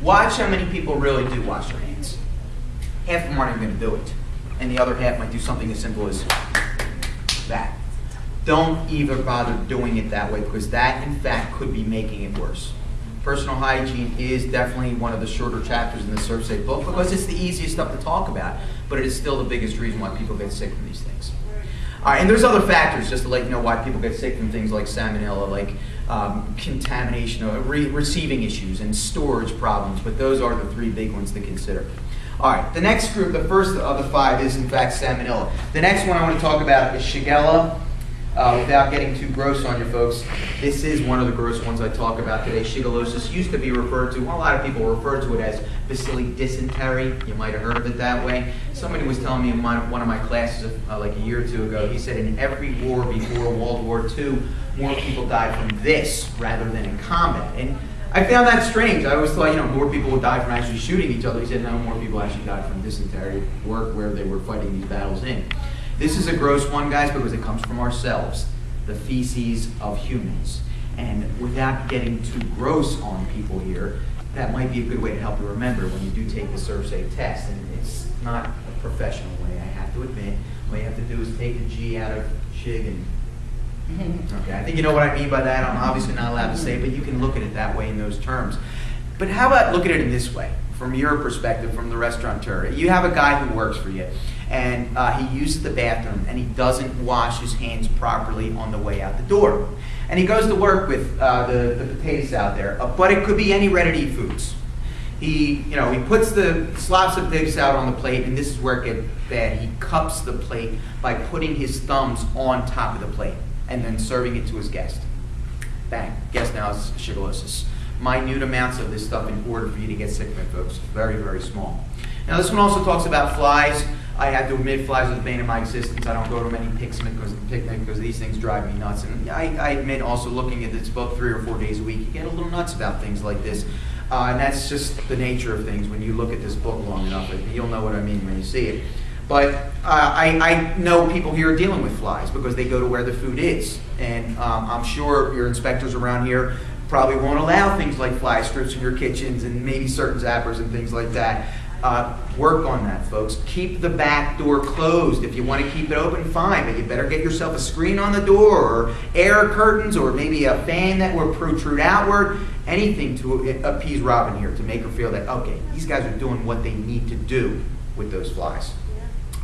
Watch how many people really do wash their hands. Half of them aren't even going to do it. And the other half might do something as simple as that. Don't even bother doing it that way, because that, in fact, could be making it worse. Personal hygiene is definitely one of the shorter chapters in the Serve Safe book because it's the easiest stuff to talk about, but it is still the biggest reason why people get sick from these things. All right, and there's other factors just to let you know why people get sick from things like salmonella, like contamination, receiving issues, and storage problems, but those are the three big ones to consider. All right, the next group, the first of the five, is in fact salmonella. The next one I want to talk about is Shigella. Without getting too gross on you folks, this is one of the gross ones I talk about today. Shigellosis used to be referred to, well, a lot of people refer to it as bacilli dysentery. You might have heard of it that way. Somebody was telling me in one of my classes like a year or two ago, he said in every war before World War II, more people died from this rather than in combat. And I found that strange. I always thought, more people would die from actually shooting each other. He said, no, more people actually died from dysentery, work where they were fighting these battles in. This is a gross one, guys, because it comes from ourselves, the feces of humans. And without getting too gross on people here, that might be a good way to help you remember when you do take the Serve Safe test. And it's not a professional way, I have to admit. What you have to do is take the G out of Shig and... Okay, I think you know what I mean by that. I'm obviously not allowed to say it, but you can look at it that way in those terms. But how about look at it in this way, from your perspective, from the restaurateur? You have a guy who works for you, and he uses the bathroom, and he doesn't wash his hands properly on the way out the door. And he goes to work with the potatoes out there, but it could be any ready-to-eat foods. He puts the slops of pigs out on the plate, and this is where it gets bad. He cups the plate by putting his thumbs on top of the plate and then serving it to his guest. Bang. Guest now is shigellosis. Minute amounts of this stuff in order for you to get sick from it, folks. Very, very small. Now, this one also talks about flies. I have to admit, flies are the bane of my existence. I don't go to many picnics because these things drive me nuts. And I admit also looking at this book 3 or 4 days a week, you get a little nuts about things like this. And that's just the nature of things when you look at this book long enough. You'll know what I mean when you see it. But I know people here are dealing with flies because they go to where the food is. And I'm sure your inspectors around here probably won't allow things like fly strips in your kitchens and maybe certain zappers and things like that. Work on that, folks. Keep the back door closed. If you want to keep it open, fine, but you better get yourself a screen on the door or air curtains or maybe a fan that will protrude outward. Anything to appease Robin here, to make her feel that, okay, these guys are doing what they need to do with those flies.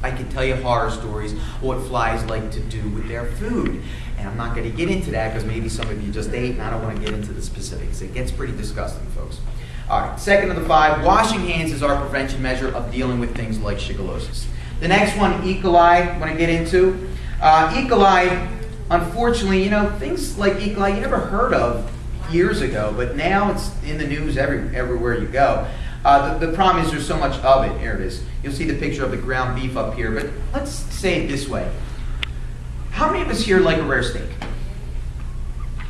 I can tell you horror stories of what flies like to do with their food. And I'm not going to get into that because maybe some of you just ate and I don't want to get into the specifics. It gets pretty disgusting, folks. All right, second of the 5, washing hands is our prevention measure of dealing with things like shigellosis. The next one, E. coli, I'm going to get into. E. coli, unfortunately, things like E. coli you never heard of years ago, but now it's in the news everywhere you go. The problem is there's so much of it. Here it is. You'll see the picture of the ground beef up here, but let's say it this way. How many of us here like a rare steak?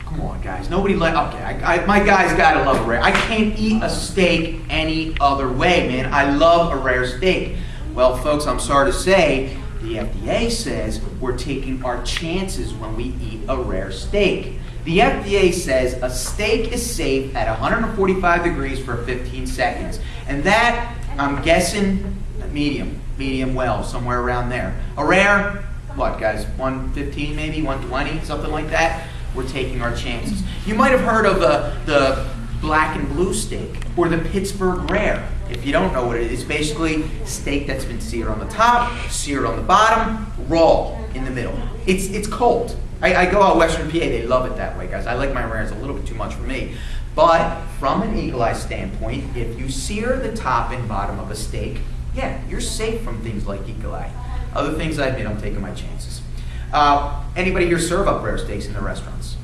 Come on, guys. Nobody like, okay, my guys gotta love a rare. I can't eat a steak any other way, man. I love a rare steak. Well, folks, I'm sorry to say, the FDA says we're taking our chances when we eat a rare steak. The FDA says a steak is safe at 145 degrees for 15 seconds. And that, I'm guessing, medium well, somewhere around there. A rare, what guys, 115 maybe, 120, something like that? We're taking our chances. You might have heard of the black and blue steak or the Pittsburgh rare. If you don't know what it is, it's basically steak that's been seared on the top, seared on the bottom, raw in the middle. It's cold. I go out Western PA, they love it that way, guys. I like my rares a little bit too much for me. But from an E. coli standpoint, if you sear the top and bottom of a steak, yeah, you're safe from things like E. coli. Other things, I admit, I'm taking my chances. Anybody here serve up rare steaks in the restaurants?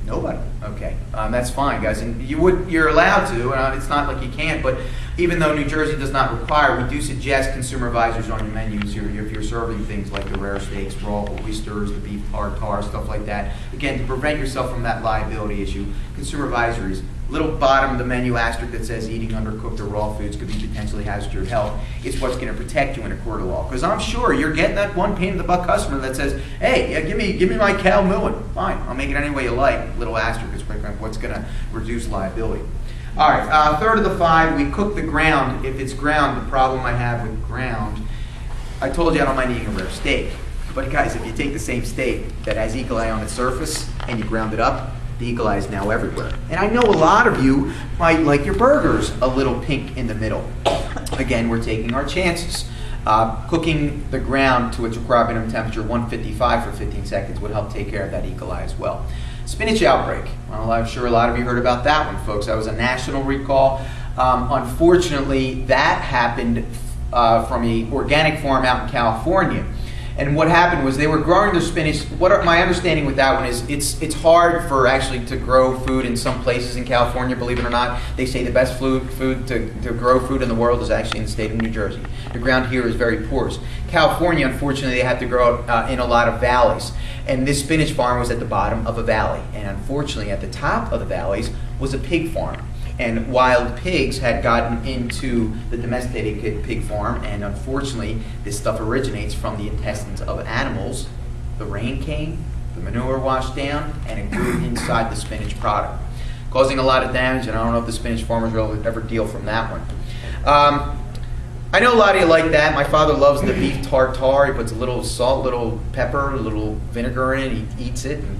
Nobody. Okay, that's fine, guys. And you're allowed to. It's not like you can't, but even though New Jersey does not require, we do suggest consumer advisors on your menus if you're serving things like the rare steaks, raw oysters, the beef tartare, stuff like that. Again, to prevent yourself from that liability issue, consumer advisories, little bottom of the menu asterisk that says eating undercooked or raw foods could be potentially hazardous to your health. It's what's going to protect you in a court of law. Because I'm sure you're getting that one pain in the butt customer that says, hey, yeah, give me my cow milling. Fine, I'll make it any way you like. Little asterisk is what's going to reduce liability. All right, third of the 5, we cook the ground. If it's ground, the problem I have with ground, I told you I don't mind eating a rare steak. But guys, if you take the same steak that has E. coli on its surface and you ground it up, the E. coli is now everywhere. And I know a lot of you might like your burgers a little pink in the middle. Again, we're taking our chances. Cooking the ground to its required minimum temperature, 155 for 15 seconds, would help take care of that E. coli as well. Spinach outbreak. Well, I'm sure a lot of you heard about that one, folks. That was a national recall. Unfortunately, that happened from an organic farm out in California. And what happened was they were growing their spinach. My understanding with that one is it's hard for actually to grow food in some places in California, believe it or not. They say the best food to grow food in the world is actually in the state of New Jersey. The ground here is very porous. California, unfortunately, they had to grow it in a lot of valleys. And this spinach farm was at the bottom of a valley. And unfortunately, at the top of the valleys was a pig farm. And wild pigs had gotten into the domesticated pig farm, and unfortunately, this stuff originates from the intestines of animals. The rain came, the manure washed down, and it grew inside the spinach product, causing a lot of damage, and I don't know if the spinach farmers will ever deal from that one. I know a lot of you like that. My father loves the beef tartare. He puts a little salt, little pepper, a little vinegar in it. He eats it, and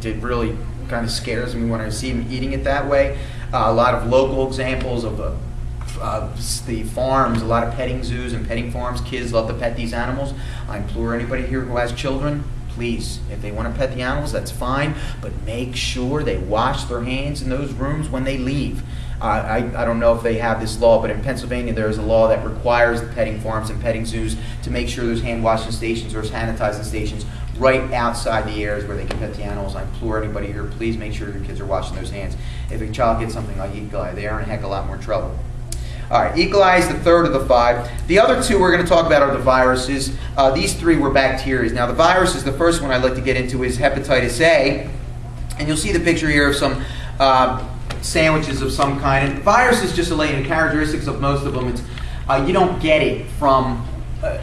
it really kind of scares me when I see him eating it that way. A lot of local examples of the farms, a lot of petting zoos and petting farms. Kids love to pet these animals. I implore anybody here who has children, please, if they want to pet the animals, that's fine, but make sure they wash their hands in those rooms when they leave. I don't know if they have this law, but in Pennsylvania there is a law that requires the petting farms and petting zoos to make sure there's hand washing stations or sanitizing stations right outside the areas where they can pet the animals. I implore anybody here, please make sure your kids are washing those hands. If a child gets something like E. coli, they are in a heck of a lot more trouble. All right, E. coli is the third of the 5. The other 2 we're going to talk about are the viruses. These 3 were bacteria. Now the viruses, the first one I'd like to get into is hepatitis A. And you'll see the picture here of some sandwiches of some kind. And viruses, just to lay in characteristics of most of them, it's, you don't get it from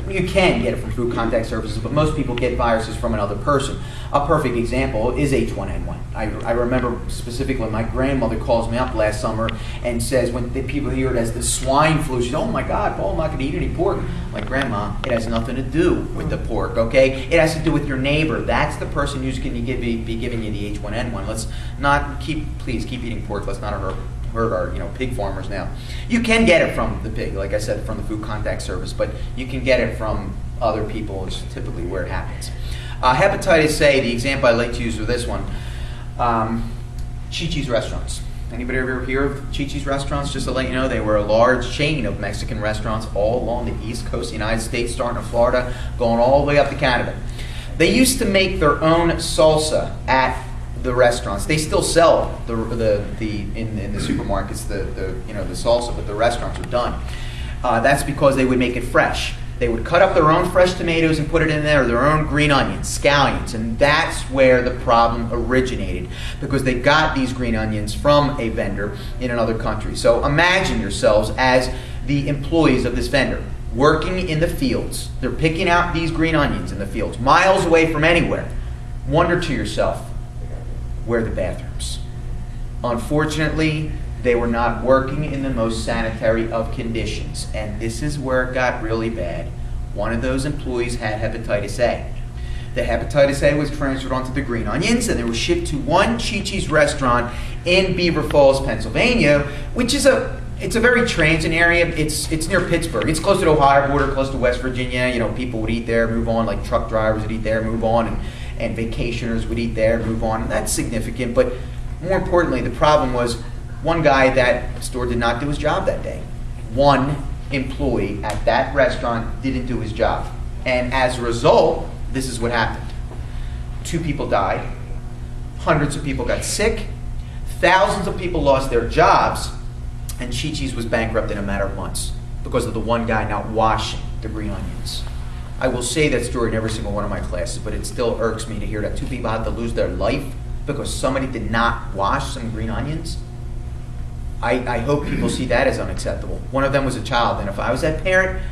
you can get it from food contact surfaces, but most people get viruses from another person. A perfect example is H1N1. I remember specifically my grandmother calls me up last summer and says when the people hear it as the swine flu, she says, "Oh my God, Paul, I'm not going to eat any pork." I'm like, "Grandma, it has nothing to do with the pork, okay? It has to do with your neighbor. That's the person who's going to be giving you the H1N1. Let's not please keep eating pork. Let's not hurt our pig farmers now." You can get it from the pig, like I said, from the food contact surface, but you can get it from other people, which is typically where it happens. Hepatitis A, the example I like to use for this one, Chi-Chi's restaurants. Anybody ever hear of Chi-Chi's restaurants? Just to let you know, they were a large chain of Mexican restaurants all along the east coast of the United States, starting in Florida, going all the way up to Canada. They used to make their own salsa at the restaurants. They still sell in the supermarkets the salsa, but the restaurants are done. That's because they would make it fresh. They would cut up their own fresh tomatoes and put it in there, their own green onions, scallions, and that's where the problem originated, because they got these green onions from a vendor in another country. So imagine yourselves as the employees of this vendor working in the fields. They're picking out these green onions in the fields, miles away from anywhere. Wonder to yourself, where are the bathrooms? Unfortunately, they were not working in the most sanitary of conditions, and this is where it got really bad. One of those employees had hepatitis A. The hepatitis A was transferred onto the green onions, and they were shipped to one Chi-Chi's restaurant in Beaver Falls, Pennsylvania, which is it's a very transient area. It's near Pittsburgh. It's close to the Ohio border, close to West Virginia. People would eat there, move on, like truck drivers would eat there, move on, and vacationers would eat there, move on. And that's significant, but more importantly, the problem was one guy at that store did not do his job that day. One employee at that restaurant didn't do his job. And as a result, this is what happened. 2 people died, hundreds of people got sick, thousands of people lost their jobs, and Chi-Chi's was bankrupt in a matter of months because of the one guy not washing the green onions. I will say that story in every single one of my classes, but it still irks me to hear that 2 people had to lose their life because somebody did not wash some green onions. I hope people see that as unacceptable. One of them was a child, and if I was that parent,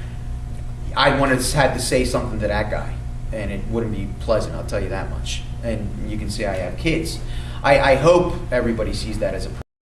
I would have had to say something to that guy, and it wouldn't be pleasant, I'll tell you that much. And you can see I have kids. I hope everybody sees that as a